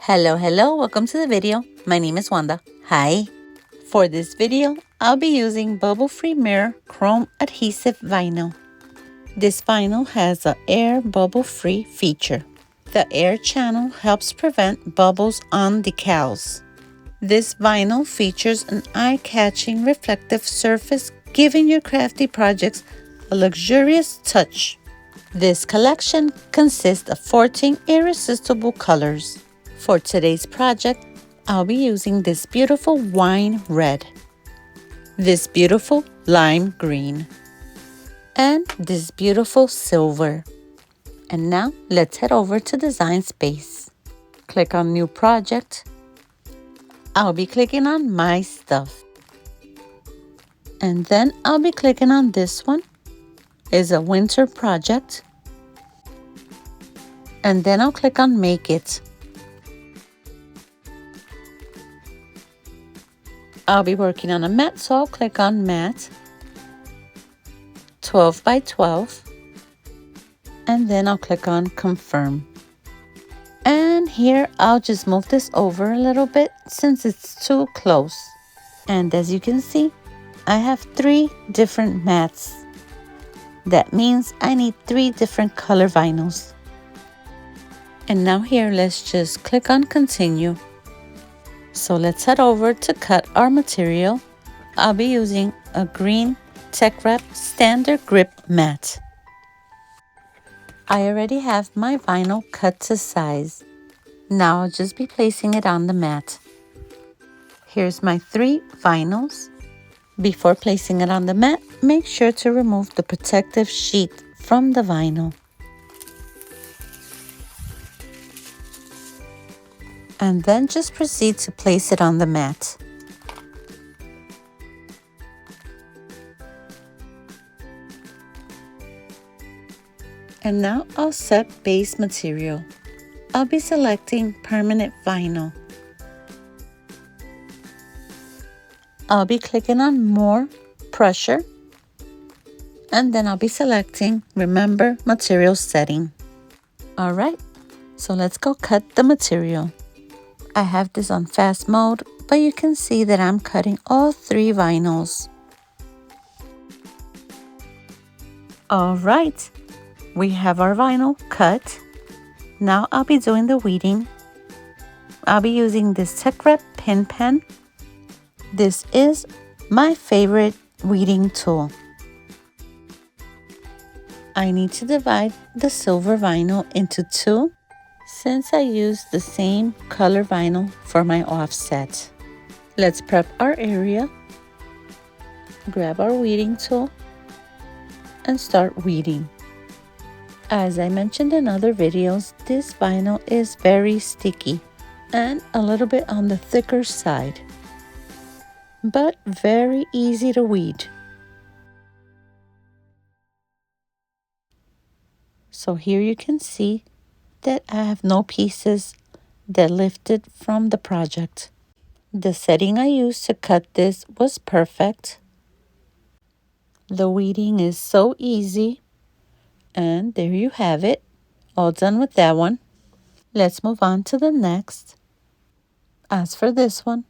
Hello, welcome to the video. My name is Wanda. Hi. For this video, I'll be using bubble-free mirror chrome adhesive vinyl. This vinyl has an air bubble-free feature. The air channel helps prevent bubbles on decals. This vinyl features an eye-catching reflective surface, giving your crafty projects a luxurious touch. This collection consists of 14 irresistible colors. For today's project, I'll be using this beautiful wine red, this beautiful lime green, and this beautiful silver. And now let's head over to Design Space. Click on New Project. I'll be clicking on My Stuff. And then I'll be clicking on this one. It's a winter project. And then I'll click on Make It. I'll be working on a mat, so I'll click on Mat, 12 by 12, and then I'll click on Confirm. And here I'll just move this over a little bit since it's too close. And as you can see, I have 3 different mats. That means I need 3 different color vinyls. And now here, let's just click on Continue. So let's head over to cut our material. I'll be using a green Tech Wrap standard grip mat. I already have my vinyl cut to size. Now I'll just be placing it on the mat. Here's my 3 vinyls. Before placing it on the mat, make sure to remove the protective sheet from the vinyl. And then just proceed to place it on the mat. And now I'll set base material. I'll be selecting permanent vinyl. I'll be clicking on More Pressure. And then I'll be selecting Remember Material Setting. Alright, so let's go cut the material. I have this on fast mode, but you can see that I'm cutting all 3 vinyls. Alright, we have our vinyl cut. Now I'll be doing the weeding. I'll be using this Tech Wrap pin pen. This is my favorite weeding tool. I need to divide the silver vinyl into 2. Since I used the same color vinyl for my offset. Let's prep our area, grab our weeding tool, and start weeding. As I mentioned in other videos, this vinyl is very sticky and a little bit on the thicker side, but very easy to weed. So here you can see that I have no pieces that lifted from the project. The setting I used to cut this was perfect. The weeding is so easy. And there you have it. All done with that one. Let's move on to the next. As for this one,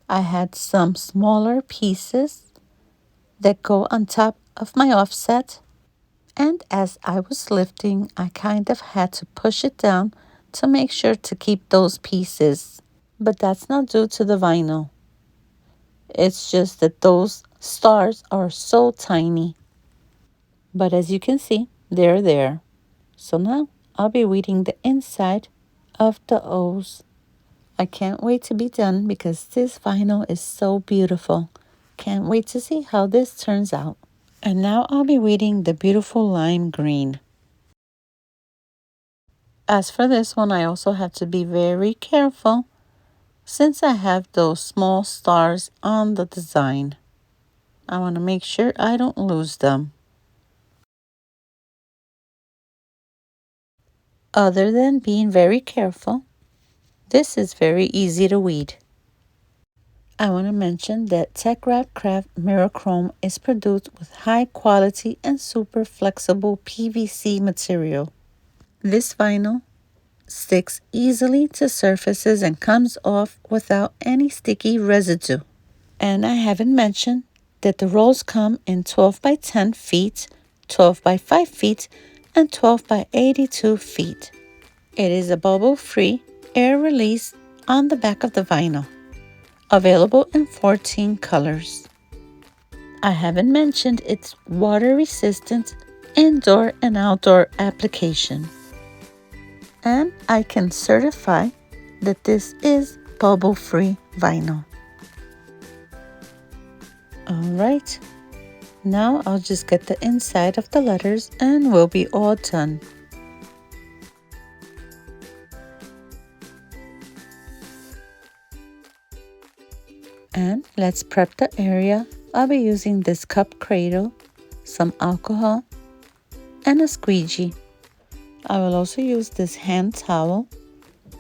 I had some smaller pieces that go on top of my offset. And as I was lifting, I kind of had to push it down to make sure to keep those pieces. But that's not due to the vinyl. It's just that those stars are so tiny. But as you can see, they're there. So now I'll be weeding the inside of the O's. I can't wait to be done because this vinyl is so beautiful. Can't wait to see how this turns out. And now I'll be weeding the beautiful lime green. As for this one, I also have to be very careful since I have those small stars on the design. I want to make sure I don't lose them. Other than being very careful, this is very easy to weed. I want to mention that teckwrapcraft mirror chrome is produced with high quality and super flexible PVC material. This vinyl sticks easily to surfaces and comes off without any sticky residue. And I haven't mentioned that the rolls come in 12 by 10 feet, 12 by 5 feet, and 12 by 82 feet. It is a bubble-free, air release on the back of the vinyl, available in 14 colors. I haven't mentioned its water-resistant indoor and outdoor application. And I can certify that this is bubble-free vinyl. Alright, now I'll just get the inside of the letters and we'll be all done. And let's prep the area. I'll be using this cup cradle, some alcohol, and a squeegee. I will also use this hand towel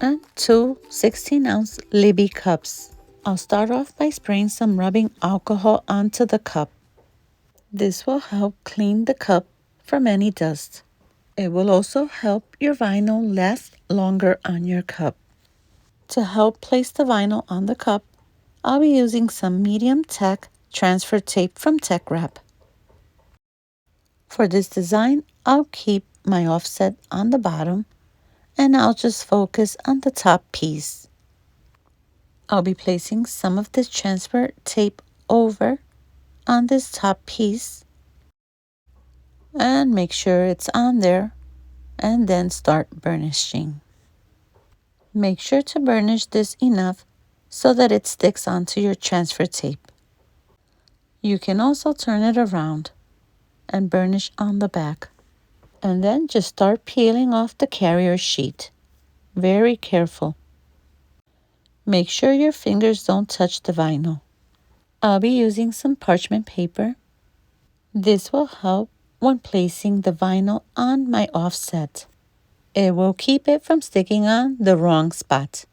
and two 16-ounce Libbey cups. I'll start off by spraying some rubbing alcohol onto the cup. This will help clean the cup from any dust. It will also help your vinyl last longer on your cup. To help place the vinyl on the cup, I'll be using some medium tack transfer tape from Teckwrap. For this design, I'll keep my offset on the bottom and I'll just focus on the top piece. I'll be placing some of this transfer tape over on this top piece and make sure it's on there and then start burnishing. Make sure to burnish this enough so that it sticks onto your transfer tape. You can also turn it around and burnish on the back. And then just start peeling off the carrier sheet. Very careful. Make sure your fingers don't touch the vinyl. I'll be using some parchment paper. This will help when placing the vinyl on my offset. It will keep it from sticking on the wrong spot.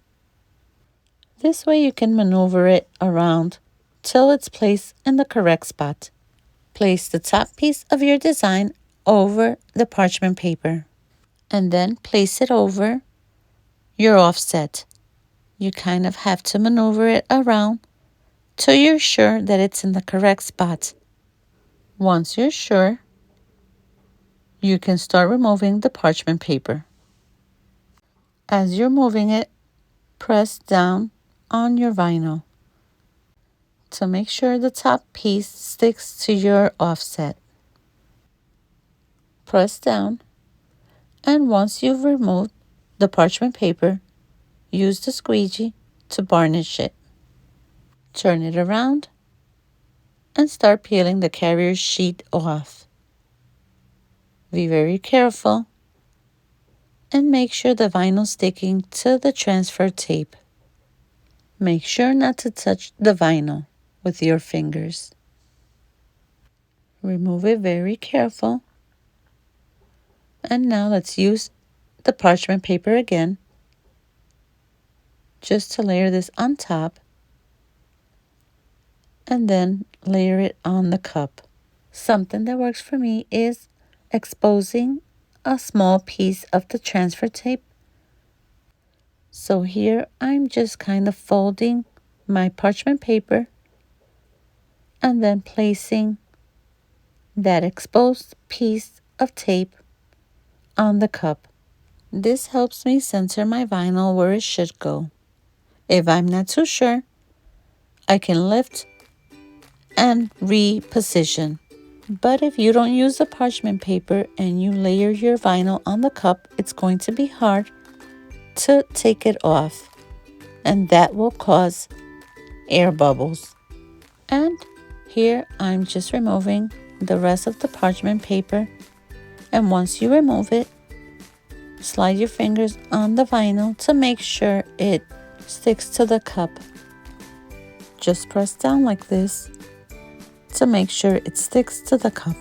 This way you can maneuver it around till it's placed in the correct spot. Place the top piece of your design over the parchment paper and then place it over your offset. You kind of have to maneuver it around till you're sure that it's in the correct spot. Once you're sure, you can start removing the parchment paper. As you're moving it, press down on your vinyl to make sure the top piece sticks to your offset. Press down, and once you've removed the parchment paper, use the squeegee to varnish it. Turn it around and start peeling the carrier sheet off. Be very careful and make sure the vinyl sticking to the transfer tape. Make sure not to touch the vinyl with your fingers. Remove it very careful. And now let's use the parchment paper again, just to layer this on top and then layer it on the cup. Something that works for me is exposing a small piece of the transfer tape. So here I'm just kind of folding my parchment paper and then placing that exposed piece of tape on the cup. This helps me center my vinyl where it should go. If I'm not too sure, I can lift and reposition. But if you don't use the parchment paper and you layer your vinyl on the cup, it's going to be hard to take it off, and that will cause air bubbles. And here I'm just removing the rest of the parchment paper, and once you remove it, slide your fingers on the vinyl to make sure it sticks to the cup. Just press down like this to make sure it sticks to the cup.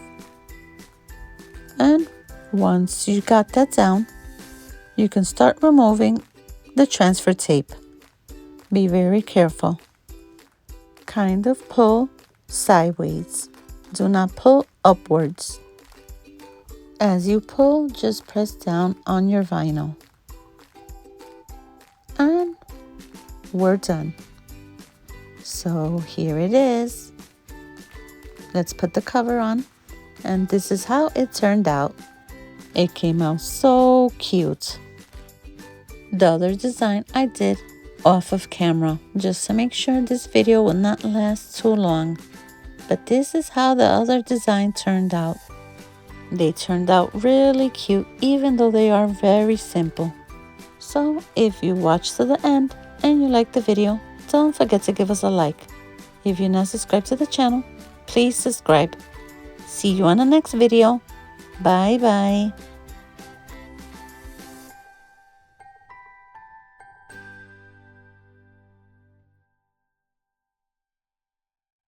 And once you got that down, you can start removing the transfer tape. Be very careful. Kind of pull sideways. Do not pull upwards. As you pull, just press down on your vinyl. we're done. So here it is. Let's put the cover on. And this is how it turned out. It came out so cute. The other design I did off of camera just to make sure this video will not last too long. But this is how the other design turned out. They turned out really cute even though they are very simple. So if you watch to the end and you like the video, don't forget to give us a like. If you're not subscribed to the channel, please subscribe. See you on the next video. Bye bye.